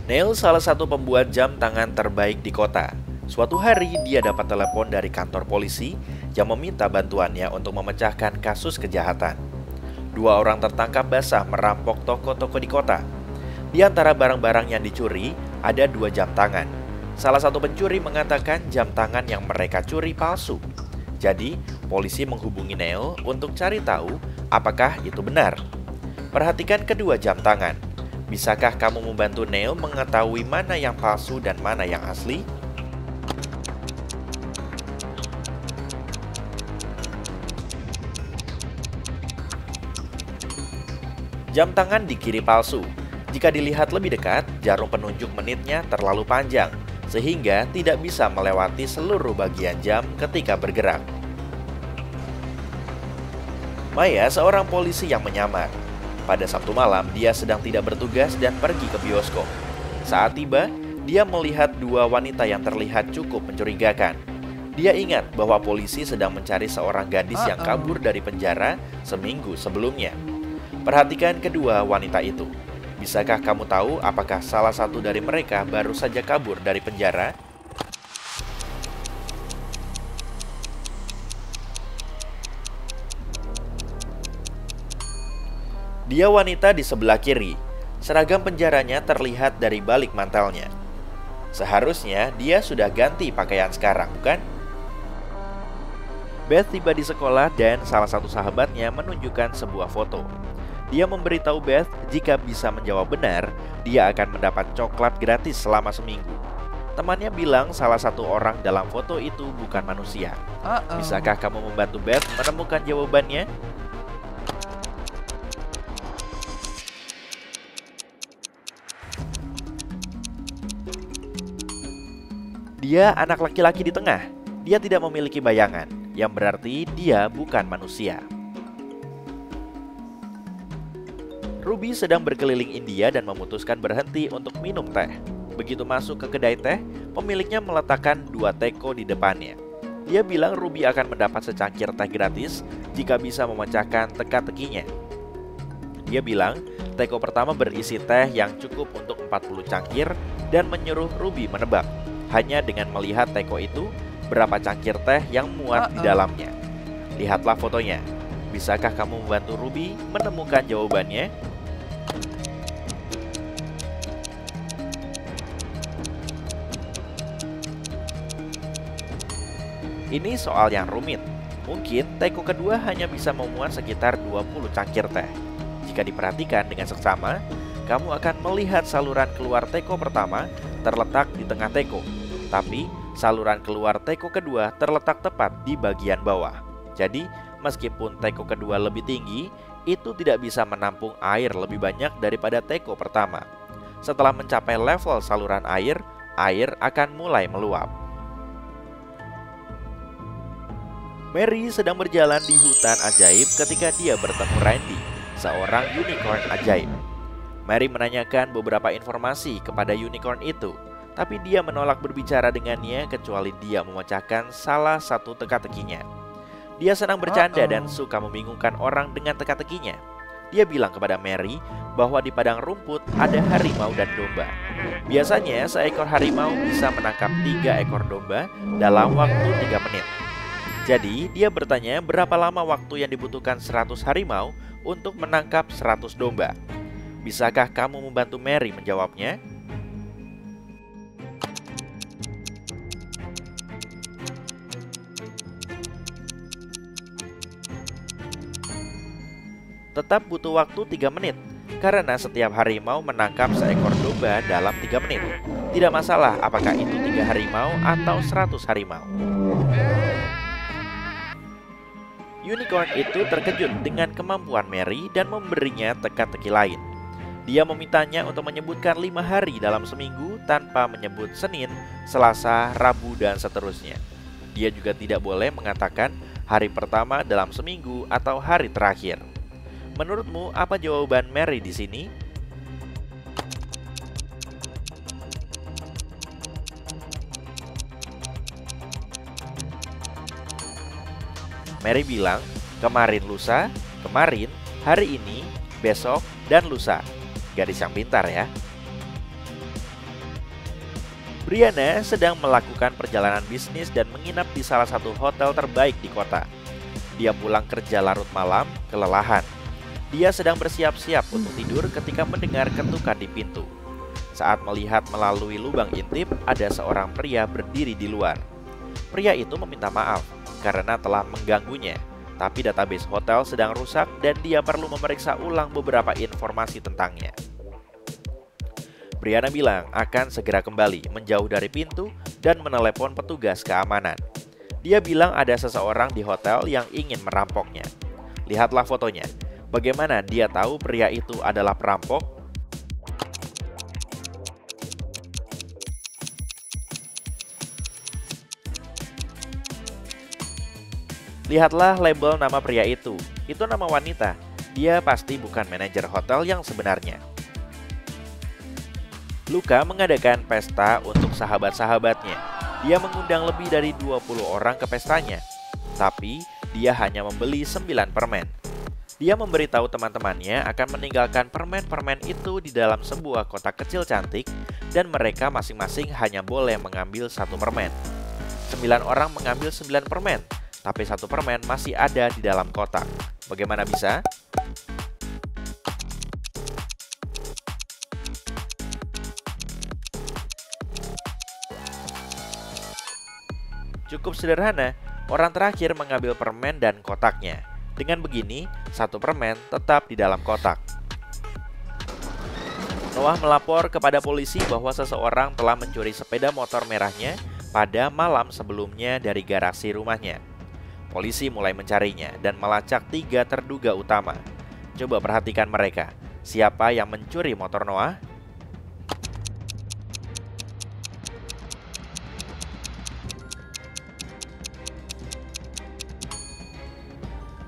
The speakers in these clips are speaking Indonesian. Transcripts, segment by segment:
Neil salah satu pembuat jam tangan terbaik di kota. Suatu hari dia dapat telepon dari kantor polisi yang meminta bantuannya untuk memecahkan kasus kejahatan. Dua orang tertangkap basah merampok toko-toko di kota. Di antara barang-barang yang dicuri ada 2 jam tangan. Salah satu pencuri mengatakan jam tangan yang mereka curi palsu. Jadi, polisi menghubungi Neil untuk cari tahu apakah itu benar. Perhatikan kedua jam tangan. Bisakah kamu membantu Neil mengetahui mana yang palsu dan mana yang asli? Jam tangan di kiri palsu. Jika dilihat lebih dekat, jarum penunjuk menitnya terlalu panjang, sehingga tidak bisa melewati seluruh bagian jam ketika bergerak. Maya seorang polisi yang menyamar. Pada Sabtu malam, dia sedang tidak bertugas dan pergi ke bioskop. Saat tiba, dia melihat 2 wanita yang terlihat cukup mencurigakan. Dia ingat bahwa polisi sedang mencari seorang gadis yang kabur dari penjara seminggu sebelumnya. Perhatikan kedua wanita itu. Bisakah kamu tahu apakah salah satu dari mereka baru saja kabur dari penjara? Dia wanita di sebelah kiri. Seragam penjaranya terlihat dari balik mantelnya. Seharusnya dia sudah ganti pakaian sekarang, bukan? Beth tiba di sekolah dan salah satu sahabatnya menunjukkan sebuah foto. Dia memberitahu Beth jika bisa menjawab benar, dia akan mendapat coklat gratis selama seminggu. Temannya bilang salah satu orang dalam foto itu bukan manusia. Bisakah kamu membantu Beth menemukan jawabannya? Dia anak laki-laki di tengah. Dia tidak memiliki bayangan, yang berarti dia bukan manusia. Ruby sedang berkeliling India dan memutuskan berhenti untuk minum teh. Begitu masuk ke kedai teh, pemiliknya meletakkan 2 teko di depannya. Dia bilang Ruby akan mendapat secangkir teh gratis jika bisa memecahkan teka-tekinya. Dia bilang teko pertama berisi teh yang cukup untuk 40 cangkir dan menyuruh Ruby menebak. Hanya dengan melihat teko itu, berapa cangkir teh yang muat di dalamnya. Lihatlah fotonya. Bisakah kamu membantu Ruby menemukan jawabannya? Ini soal yang rumit. Mungkin teko kedua hanya bisa memuat sekitar 20 cangkir teh. Jika diperhatikan dengan seksama, kamu akan melihat saluran keluar teko pertama terletak di tengah teko. Tapi, saluran keluar teko kedua terletak tepat di bagian bawah. Jadi, meskipun teko kedua lebih tinggi, itu tidak bisa menampung air lebih banyak daripada teko pertama. Setelah mencapai level saluran air, air akan mulai meluap. Mary sedang berjalan di hutan ajaib ketika dia bertemu Randy, seorang unicorn ajaib. Mary menanyakan beberapa informasi kepada unicorn itu, tapi dia menolak berbicara dengannya kecuali dia memecahkan salah satu teka-tekinya. Dia senang bercanda dan suka membingungkan orang dengan teka-tekinya. Dia bilang kepada Mary bahwa di padang rumput ada harimau dan domba. Biasanya seekor harimau bisa menangkap 3 ekor domba dalam waktu 3 menit. Jadi dia bertanya berapa lama waktu yang dibutuhkan 100 harimau untuk menangkap 100 domba. Bisakah kamu membantu Mary menjawabnya? Tetap butuh waktu 3 menit, karena setiap harimau menangkap seekor domba dalam 3 menit. Tidak masalah apakah itu 3 harimau atau 100 harimau. Unicorn itu terkejut dengan kemampuan Mary dan memberinya teka-teki lain. Dia memintanya untuk menyebutkan 5 hari dalam seminggu tanpa menyebut Senin, Selasa, Rabu, dan seterusnya. Dia juga tidak boleh mengatakan hari pertama dalam seminggu atau hari terakhir. Menurutmu apa jawaban Mary di sini? Mary bilang, kemarin lusa, kemarin, hari ini, besok, dan lusa. Gadis yang pintar ya. Brianna sedang melakukan perjalanan bisnis dan menginap di salah satu hotel terbaik di kota. Dia pulang kerja larut malam, kelelahan. Dia sedang bersiap-siap untuk tidur ketika mendengar ketukan di pintu. Saat melihat melalui lubang intip, ada seorang pria berdiri di luar. Pria itu meminta maaf karena telah mengganggunya, tapi database hotel sedang rusak dan dia perlu memeriksa ulang beberapa informasi tentangnya. Brianna bilang akan segera kembali, menjauh dari pintu dan menelepon petugas keamanan. Dia bilang ada seseorang di hotel yang ingin merampoknya. Lihatlah fotonya. Bagaimana dia tahu pria itu adalah perampok? Lihatlah label nama pria itu. Itu nama wanita. Dia pasti bukan manajer hotel yang sebenarnya. Luka mengadakan pesta untuk sahabat-sahabatnya. Dia mengundang lebih dari 20 orang ke pestanya. Tapi, dia hanya membeli 9 permen. Dia memberitahu teman-temannya akan meninggalkan permen-permen itu di dalam sebuah kotak kecil cantik dan mereka masing-masing hanya boleh mengambil 1 permen. 9 orang mengambil 9 permen, tapi 1 permen masih ada di dalam kotak. Bagaimana bisa? Cukup sederhana, orang terakhir mengambil permen dan kotaknya. Dengan begini, 1 permen tetap di dalam kotak. Noah melapor kepada polisi bahwa seseorang telah mencuri sepeda motor merahnya pada malam sebelumnya dari garasi rumahnya. Polisi mulai mencarinya dan melacak 3 terduga utama. Coba perhatikan mereka. Siapa yang mencuri motor Noah?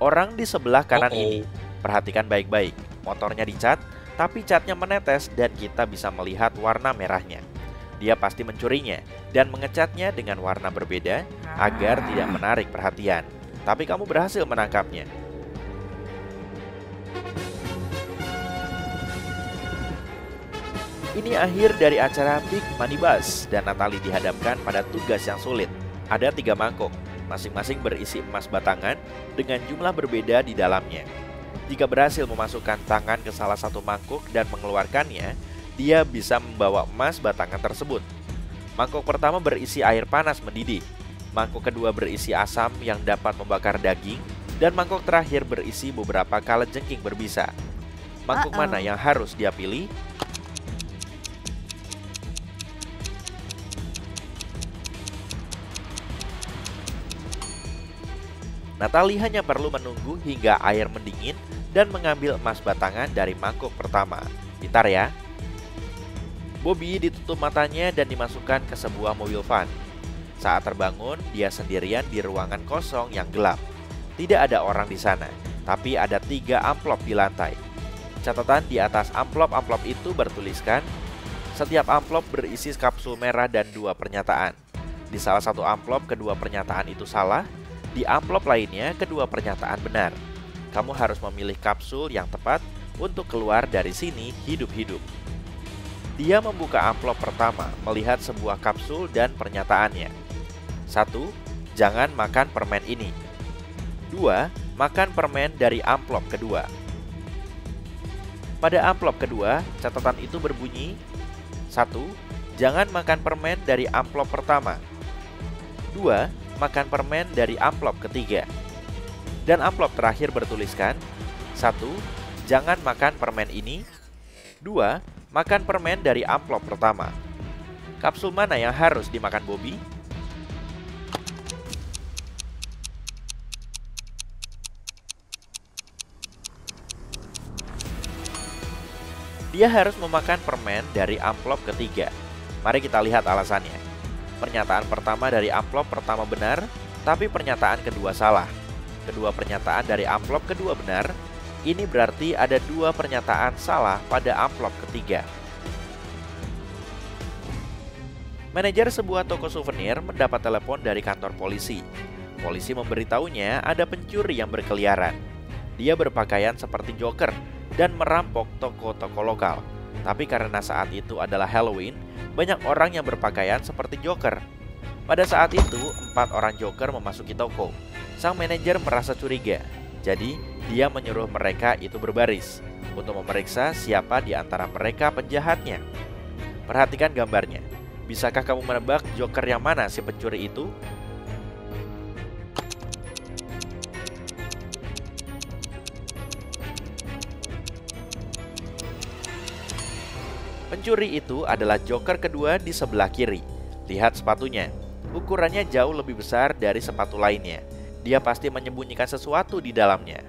Orang di sebelah kanan ini. Perhatikan baik-baik. Motornya dicat, tapi catnya menetes dan kita bisa melihat warna merahnya. Dia pasti mencurinya dan mengecatnya dengan warna berbeda agar tidak menarik perhatian. Tapi kamu berhasil menangkapnya. Ini akhir dari acara Big Money Bus dan Natalie dihadapkan pada tugas yang sulit. Ada 3 mangkok, masing-masing berisi emas batangan dengan jumlah berbeda di dalamnya. Jika berhasil memasukkan tangan ke salah satu mangkuk dan mengeluarkannya, dia bisa membawa emas batangan tersebut. Mangkuk pertama berisi air panas mendidih, mangkuk kedua berisi asam yang dapat membakar daging, dan mangkuk terakhir berisi beberapa kalajengking berbisa. Mangkuk mana yang harus dia pilih? Natalie hanya perlu menunggu hingga air mendingin dan mengambil emas batangan dari mangkuk pertama. Pintar ya. Bobby ditutup matanya dan dimasukkan ke sebuah mobil van. Saat terbangun, dia sendirian di ruangan kosong yang gelap. Tidak ada orang di sana, tapi ada 3 amplop di lantai. Catatan di atas amplop-amplop itu bertuliskan, setiap amplop berisi kapsul merah dan 2 pernyataan. Di salah satu amplop kedua pernyataan itu salah. Di amplop lainnya, kedua pernyataan benar. Kamu harus memilih kapsul yang tepat untuk keluar dari sini hidup-hidup. Dia membuka amplop pertama, melihat sebuah kapsul dan pernyataannya. 1. Jangan makan permen ini. 2. Makan permen dari amplop kedua. Pada amplop kedua, catatan itu berbunyi, 1. Jangan makan permen dari amplop pertama. 2. Makan permen dari amplop ketiga. Dan amplop terakhir bertuliskan, 1. Jangan makan permen ini. 2. Makan permen dari amplop pertama. Kapsul mana yang harus dimakan Bobby? Dia harus memakan permen dari amplop ketiga. Mari kita lihat alasannya. Pernyataan pertama dari amplop pertama benar, tapi pernyataan kedua salah. Kedua pernyataan dari amplop kedua benar. Ini berarti ada 2 pernyataan salah pada amplop ketiga. Manajer sebuah toko souvenir mendapat telepon dari kantor polisi. Polisi memberitahunya ada pencuri yang berkeliaran. Dia berpakaian seperti Joker dan merampok toko-toko lokal. Tapi karena saat itu adalah Halloween, banyak orang yang berpakaian seperti Joker. Pada saat itu, 4 orang Joker memasuki toko. Sang manajer merasa curiga, jadi dia menyuruh mereka itu berbaris untuk memeriksa siapa di antara mereka penjahatnya. Perhatikan gambarnya. Bisakah kamu menebak Joker yang mana si pencuri itu? Pencuri itu adalah Joker kedua di sebelah kiri. Lihat sepatunya. Ukurannya jauh lebih besar dari sepatu lainnya. Dia pasti menyembunyikan sesuatu di dalamnya.